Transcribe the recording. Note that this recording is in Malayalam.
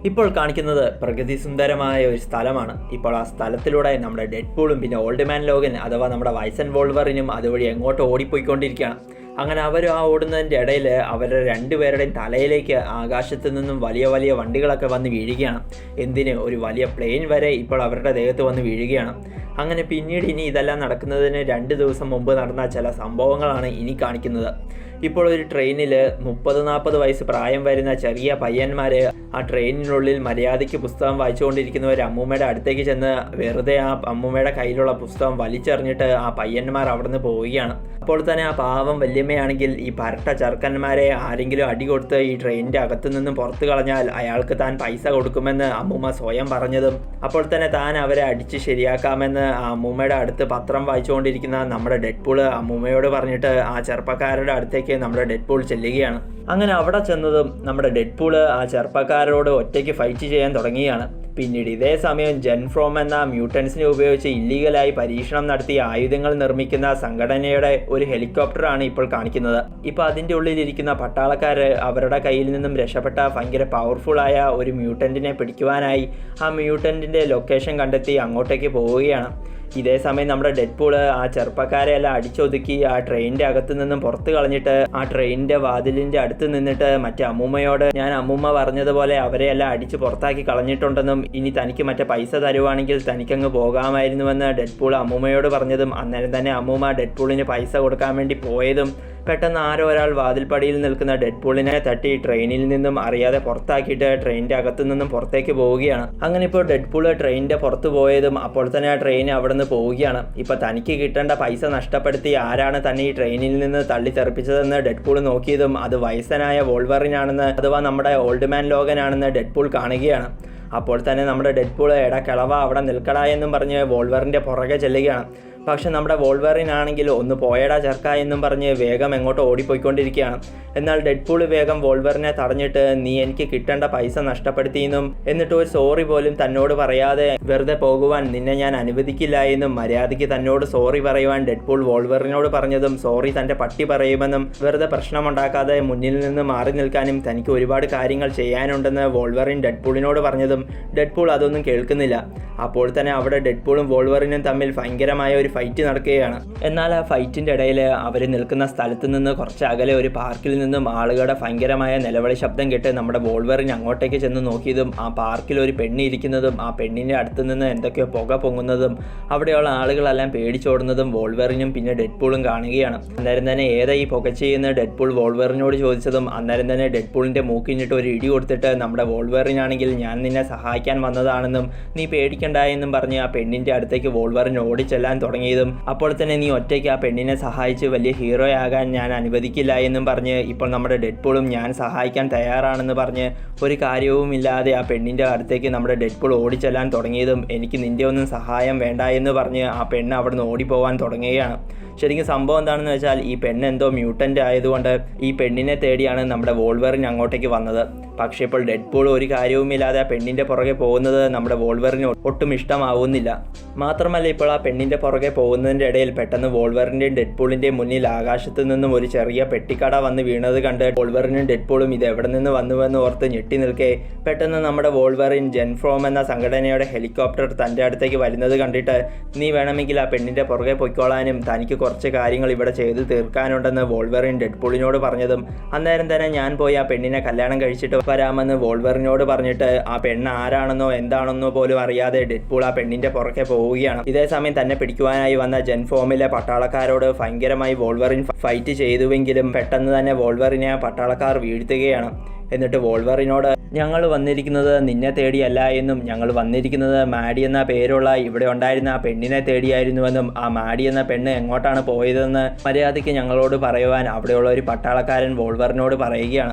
ഇപ്പോൾ കാണിക്കുന്നത് പ്രകൃതി സുന്ദരമായ ഒരു സ്ഥലമാണ്. ഇപ്പോൾ ആ സ്ഥലത്തിലൂടെ നമ്മുടെ ഡെഡ്പൂളും പിന്നെ ഓൾഡ് മാൻ ലോഗൻ അഥവാ നമ്മുടെ വൈസൻ വോൾവറിനും അതുവഴി എങ്ങോട്ട് ഓടിപ്പോയിക്കൊണ്ടിരിക്കുകയാണ്. അങ്ങനെ അവർ ആ ഓടുന്നതിൻ്റെ ഇടയിൽ അവരുടെ രണ്ടുപേരുടെയും തലയിലേക്ക് ആകാശത്ത് നിന്നും വലിയ വലിയ വണ്ടികളൊക്കെ വന്ന് വീഴുകയാണ്. എന്തിന്, ഒരു വലിയ പ്ലെയിൻ വരെ ഇപ്പോൾ അവരുടെ ദേഹത്ത് വന്ന് വീഴുകയാണ്. അങ്ങനെ പിന്നീട് ഇനി ഇതെല്ലാം നടക്കുന്നതിന് 2 ദിവസം മുമ്പ് നടന്ന ചില സംഭവങ്ങളാണ് ഇനി കാണിക്കുന്നത്. ഇപ്പോൾ ഒരു ട്രെയിനിൽ 30-40 വയസ്സ് പ്രായം വരുന്ന ചെറിയ പയ്യന്മാർ ആ ട്രെയിനിനുള്ളിൽ മര്യാദയ്ക്ക് പുസ്തകം വായിച്ചുകൊണ്ടിരിക്കുന്ന ഒരു അമ്മൂമ്മയുടെ അടുത്തേക്ക് ചെന്ന് വെറുതെ ആ അമ്മൂമ്മയുടെ കയ്യിലുള്ള പുസ്തകം വലിച്ചെറിഞ്ഞിട്ട് ആ പയ്യന്മാർ അവിടെ നിന്ന് പോവുകയാണ്. അപ്പോൾ തന്നെ ആ പാവം വല്യമ്മയാണെങ്കിൽ ഈ പരട്ട ചെറുക്കന്മാരെ ആരെങ്കിലും അടി കൊടുത്ത് ഈ ട്രെയിനിൻ്റെ അകത്തു നിന്നും പുറത്തു കളഞ്ഞാൽ അയാൾക്ക് താൻ പൈസ കൊടുക്കുമെന്ന് അമ്മൂമ്മ സ്വയം പറഞ്ഞതും അപ്പോൾ തന്നെ താൻ അവരെ അടിച്ച് ശരിയാക്കാമെന്ന് ആ അമ്മൂമ്മയുടെ അടുത്ത് പത്രം വായിച്ചുകൊണ്ടിരിക്കുന്ന നമ്മുടെ ഡെഡ്പൂള് അമ്മൂമ്മയോട് പറഞ്ഞിട്ട് ആ ചെറുപ്പക്കാരുടെ അടുത്തേക്ക് നമ്മുടെ ഡെഡ്പൂൾ ചെല്ലുകയാണ്. അങ്ങനെ അവിടെ ചെന്നതും നമ്മുടെ ഡെഡ്പൂള് ആ ചെറുപ്പക്കാരോട് ഒറ്റയ്ക്ക് ഫൈറ്റ് ചെയ്യാൻ തുടങ്ങുകയാണ്. പിന്നീട് ഇതേ സമയം ജെൻഫ്രോം എന്ന മ്യൂട്ടൻസിനെ ഉപയോഗിച്ച് ഇല്ലീഗലായി പരീക്ഷണം നടത്തി ആയുധങ്ങൾ നിർമ്മിക്കുന്ന സംഘടനയുടെ ഒരു ഹെലികോപ്റ്ററാണ് ഇപ്പോൾ കാണിക്കുന്നത്. ഇപ്പോൾ അതിൻ്റെ ഉള്ളിലിരിക്കുന്ന പട്ടാളക്കാർ അവരുടെ കയ്യിൽ നിന്നും രക്ഷപ്പെട്ട ഭയങ്കര പവർഫുള്ളായ ഒരു മ്യൂട്ടൻറ്റിനെ പിടിക്കുവാനായി ആ മ്യൂട്ടൻറ്റിൻ്റെ ലൊക്കേഷൻ കണ്ടെത്തി അങ്ങോട്ടേക്ക് പോവുകയാണ്. ഇതേ സമയം നമ്മുടെ ഡെഡ്പൂള് ആ ചെറുപ്പക്കാരെ എല്ലാം അടിച്ചൊതുക്കി ആ ട്രെയിനിൻ്റെ അകത്ത് നിന്നും പുറത്ത് കളഞ്ഞിട്ട് ആ ട്രെയിനിൻ്റെ വാതിലിൻ്റെ അടുത്ത് നിന്നിട്ട് മറ്റേ അമ്മൂമ്മയോട് ഞാൻ അമ്മൂമ്മ പറഞ്ഞതുപോലെ അവരെ എല്ലാം അടിച്ച് പുറത്താക്കി കളഞ്ഞിട്ടുണ്ടെന്നും ഇനി തനിക്ക് മറ്റേ പൈസ തരുവാണെങ്കിൽ തനിക്കങ്ങ് പോകാമായിരുന്നുവെന്ന് ഡെഡ്പൂൾ അമ്മൂമ്മയോട് പറഞ്ഞതും അന്നേരം തന്നെ അമ്മൂമ്മ ഡെഡ്പൂളിന് പൈസ കൊടുക്കാൻ വേണ്ടി പോയതും പെട്ടെന്ന് ആരോ ഒരാൾ വാതിൽപ്പടിയിൽ നിൽക്കുന്ന ഡെഡ്പൂളിനെ തട്ടി ട്രെയിനിൽ നിന്നും അറിയാതെ പുറത്താക്കിയിട്ട് ട്രെയിനിൻ്റെ അകത്തു നിന്നും പുറത്തേക്ക് പോവുകയാണ്. അങ്ങനെ ഇപ്പോൾ ഡെഡ്പൂൾ ട്രെയിനിൻ്റെ പുറത്ത് പോയതും അപ്പോൾ തന്നെ ആ ട്രെയിൻ അവിടെ നിന്ന് പോവുകയാണ്. ഇപ്പോൾ തനിക്ക് കിട്ടേണ്ട പൈസ നഷ്ടപ്പെടുത്തി ആരാണ് തന്നെ ഈ ട്രെയിനിൽ നിന്ന് തള്ളിത്തെറിപ്പിച്ചതെന്ന് ഡെഡ്പൂൾ നോക്കിയതും അത് വയസ്സനായ വോൾവറിനാണെന്ന് അഥവാ നമ്മുടെ ഓൾഡ് മാൻ ലോഗനാണെന്ന് ഡെഡ്പൂൾ കാണുകയാണ്. അപ്പോൾ തന്നെ നമ്മുടെ ഡെഡ്പൂൾ എടാ കിളവ അവിടെ നിൽക്കടാ എന്നും പറഞ്ഞ് വോൾവറിൻ്റെ പുറകെ ചെല്ലുകയാണ്. പക്ഷെ നമ്മുടെ വോൾവറിനാണെങ്കിൽ ഒന്ന് പോയടാ ചെറുക്ക എന്നും പറഞ്ഞ് വേഗം എങ്ങോട്ട് ഓടിപ്പോയിക്കൊണ്ടിരിക്കുകയാണ്. എന്നാൽ ഡെഡ്പൂൾ വേഗം വോൾവറിനെ തടഞ്ഞിട്ട് നീ എനിക്ക് കിട്ടേണ്ട പൈസ നഷ്ടപ്പെടുത്തിയെന്നും എന്നിട്ട് ഒരു സോറി പോലും തന്നോട് പറയാതെ വെറുതെ പോകുവാൻ നിന്നെ ഞാൻ അനുവദിക്കില്ല എന്നും മര്യാദയ്ക്ക് തന്നോട് സോറി പറയുവാൻ ഡെഡ്പൂൾ വോൾവറിനോട് പറഞ്ഞതും സോറി തൻ്റെ പട്ടി പറയുമെന്നും വെറുതെ പ്രശ്നമുണ്ടാക്കാതെ മുന്നിൽ നിന്ന് മാറി നിൽക്കാനും തനിക്ക് ഒരുപാട് കാര്യങ്ങൾ ചെയ്യാനുണ്ടെന്ന് വോൾവറിൻ ഡെഡ്പൂളിനോട് പറഞ്ഞതും ഡെഡ്പൂൾ അതൊന്നും കേൾക്കുന്നില്ല. അപ്പോൾ തന്നെ അവിടെ ഡെഡ്പൂളും വോൾവറിനും തമ്മിൽ ഭയങ്കരമായ ഒരു ഫൈറ്റ് നടക്കുകയാണ്. എന്നാൽ ആ ഫൈറ്റിൻ്റെ ഇടയിൽ അവർ നിൽക്കുന്ന സ്ഥലത്ത് നിന്ന് കുറച്ച് അകലെ ഒരു പാർക്കിൽ നിന്നും ആളുകളുടെ ഭയങ്കരമായ നിലവിളി ശബ്ദം കേട്ട് നമ്മുടെ വോൾവറിൻ അങ്ങോട്ടേക്ക് ചെന്ന് നോക്കിയതും ആ പാർക്കിൽ ഒരു പെണ്ണ് ഇരിക്കുന്നതും ആ പെണ്ണിൻ്റെ അടുത്ത് നിന്ന് എന്തൊക്കെയോ പുക പൊങ്ങുന്നതും അവിടെയുള്ള ആളുകളെല്ലാം പേടിച്ചോടുന്നതും വോൾവറിനും പിന്നെ ഡെഡ്പൂളും കാണുകയാണ്. അന്നേരം തന്നെ ഏതാ ഈ പുക ചെയ്യുന്ന ഡെഡ്പൂൾ വോൾവറിനോട് ചോദിച്ചതും അന്നേരം തന്നെ ഡെഡ്പൂളിൻ്റെ മൂക്കിനിട്ട് ഒരു ഇടി കൊടുത്തിട്ട് നമ്മുടെ വോൾവറിനാണെങ്കിൽ ഞാൻ നിന്നെ സഹായിക്കാൻ വന്നതാണെന്നും നീ പേടിക്കണ്ട എന്നും പറഞ്ഞ് ആ പെണ്ണിൻ്റെ അടുത്തേക്ക് വോൾവറിൻ ഓടിച്ചെല്ലാൻ തുടങ്ങിയതും അപ്പോൾ തന്നെ നീ ഒറ്റയ്ക്ക് ആ പെണ്ണിനെ സഹായിച്ച് വലിയ ഹീറോ ആകാൻ ഞാൻ അനുവദിക്കില്ല എന്നും പറഞ്ഞ് ഇപ്പോൾ നമ്മുടെ ഡെഡ്പൂളും ഞാൻ സഹായിക്കാൻ തയ്യാറാണെന്ന് പറഞ്ഞ് ഒരു കാര്യവുമില്ലാതെ ആ പെണ്ണിൻ്റെ അടുത്തേക്ക് നമ്മുടെ ഡെഡ്പൂൾ ഓടിച്ചെല്ലാൻ തുടങ്ങിയതും എനിക്ക് നിൻ്റെ ഒന്നും സഹായം വേണ്ട എന്ന് പറഞ്ഞ് ആ പെണ്ണ് അവിടെ നിന്ന് ഓടിപ്പോവാൻ തുടങ്ങുകയാണ്. ശരിക്കും സംഭവം എന്താണെന്ന് വെച്ചാൽ ഈ പെണ്ണ് എന്തോ മ്യൂട്ടൻ്റ് ആയതുകൊണ്ട് ഈ പെണ്ണിനെ തേടിയാണ് നമ്മുടെ വോൾവറിൻ അങ്ങോട്ടേക്ക് വന്നത്. പക്ഷേ ഇപ്പോൾ ഡെഡ്പൂൾ ഒരു കാര്യവുമില്ലാതെ ആ പെണ്ണിൻ്റെ പുറകെ പോകുന്നത് നമ്മുടെ വോൾവറിന് ഒട്ടും ഇഷ്ടമാവുന്നില്ല. മാത്രമല്ല ഇപ്പോൾ ആ പെണ്ണിൻ്റെ പുറകെ പോകുന്നതിൻ്റെ ഇടയിൽ പെട്ടെന്ന് വോൾവറിൻ്റെയും ഡെഡ്പൂളിൻ്റെയും മുന്നിൽ ആകാശത്ത് നിന്നും ഒരു ചെറിയ പെട്ടിക്കട വന്ന് വീണത് കണ്ട് വോൾവറിനും ഡെഡ്പൂളും ഇത് എവിടെ നിന്ന് വന്നുവെന്ന് ഓർത്ത് ഞെട്ടി നിൽക്കെ പെട്ടെന്ന് നമ്മുടെ വോൾവറിൻ ജെൻഫ്രോം എന്ന സംഘടനയുടെ ഹെലികോപ്റ്റർ തൻ്റെ അടുത്തേക്ക് വരുന്നത് കണ്ടിട്ട് നീ വേണമെങ്കിൽ ആ പെണ്ണിൻ്റെ പുറകെ പൊയ്ക്കോളാനും തനിക്ക് കുറച്ച് കാര്യങ്ങൾ ഇവിടെ ചെയ്ത് തീർക്കാനുണ്ടെന്ന് വോൾവറിൻ ഡെഡ്പൂളിനോട് പറഞ്ഞതും അന്നേരം തന്നെ ഞാൻ പോയി ആ പെണ്ണിനെ കല്യാണം കഴിച്ചിട്ട് വരാമെന്ന് വോൾവറിനോട് പറഞ്ഞിട്ട് ആ പെണ്ണ് ആരാണെന്നോ എന്താണെന്നോ പോലും അറിയാതെ ഡെഡ്പൂൾ ആ പെണ്ണിൻ്റെ പുറകെ പോവുകയാണ്. ഇതേ സമയം തന്നെ പിടിക്കുവാനായി വന്ന ജെൻഫോമിലെ പട്ടാളക്കാരോട് ഭയങ്കരമായി വോൾവറിൻ ഫൈറ്റ് ചെയ്തുവെങ്കിലും പെട്ടെന്ന് തന്നെ വോൾവറിനെ ആ പട്ടാളക്കാർ വീഴ്ത്തുകയാണ്. എന്നിട്ട് വോൾവറിനോട് ഞങ്ങൾ വന്നിരിക്കുന്നത് നിന്നെ തേടിയല്ല എന്നും ഞങ്ങൾ വന്നിരിക്കുന്നത് മാഡി എന്ന പേരുള്ള ഇവിടെ ഉണ്ടായിരുന്ന ആ പെണ്ണിനെ തേടിയായിരുന്നുവെന്നും ആ മാഡി എന്ന പെണ്ണ് എങ്ങോട്ടാണ് പോയതെന്ന് മര്യാദയ്ക്ക് ഞങ്ങളോട് പറയുവാൻ അവിടെയുള്ള ഒരു പട്ടാളക്കാരൻ വോൾവറിനോട് പറയുകയാണ്.